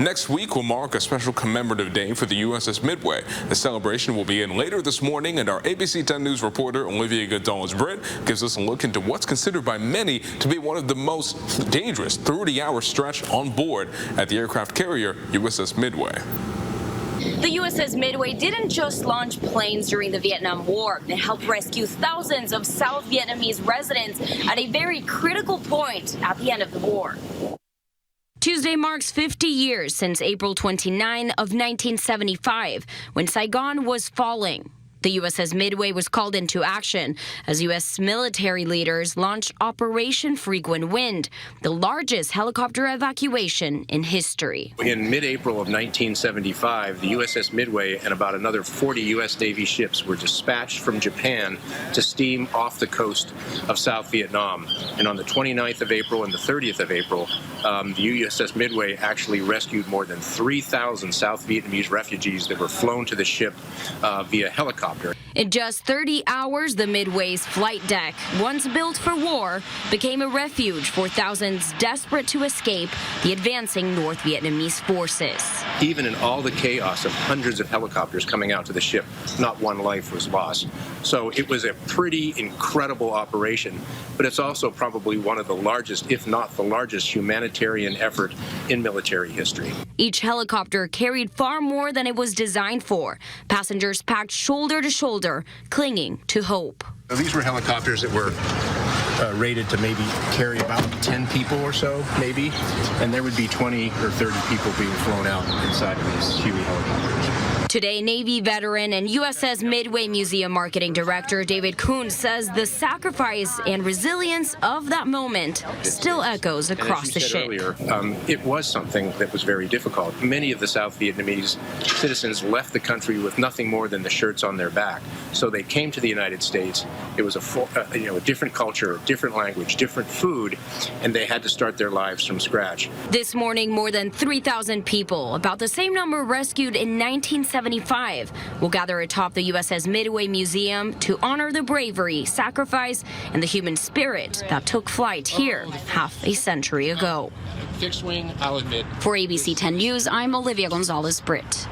Next week will mark a special commemorative day for the USS Midway. The celebration will begin later this morning, and our ABC 10 News reporter Olivia Gonzalez-Britt gives us a look into what's considered by many to be one of the most dangerous 30-hour stretch on board at the aircraft carrier USS Midway. The USS Midway didn't just launch planes during the Vietnam War. It helped rescue thousands of South Vietnamese residents at a very critical point at the end of the war. Tuesday marks 50 years since April 29 of 1975, when Saigon was falling. The USS Midway was called into action as U.S. military leaders launched Operation Frequent Wind, the largest helicopter evacuation in history. In mid-April of 1975, the USS Midway and about another 40 U.S. Navy ships were dispatched from Japan to steam off the coast of South Vietnam. And on the 29th of April and the 30th of April, the USS Midway actually rescued more than 3,000 South Vietnamese refugees that were flown to the ship via helicopter. In just 30 hours, the Midway's flight deck, once built for war, became a refuge for thousands desperate to escape the advancing North Vietnamese forces. Even in all the chaos of hundreds of helicopters coming out to the ship, not one life was lost. So it was a pretty incredible operation, but it's also probably one of the largest, if not the largest, humanitarian effort in military history. Each helicopter carried far more than it was designed for. Passengers packed shoulder to shoulder, clinging to hope. These were helicopters that were rated to maybe carry about 10 people or so, maybe, and there would be 20 or 30 people being flown out inside of these Huey helicopters. Today, Navy veteran and USS Midway Museum Marketing Director David Kuhn says the sacrifice and resilience of that moment still echoes across the ship. Earlier, it was something that was very difficult. Many of the South Vietnamese citizens left the country with nothing more than the shirts on their back. So they came to the United States. It was a different culture, different language, different food, and they had to start their lives from scratch. This morning, more than 3,000 people, about the same number rescued in 1975, will gather atop the USS Midway Museum to honor the bravery, sacrifice, and the human spirit that took flight here half a century ago. Fixed wing, I'll admit. For ABC 10 News, I'm Olivia Gonzalez-Britt.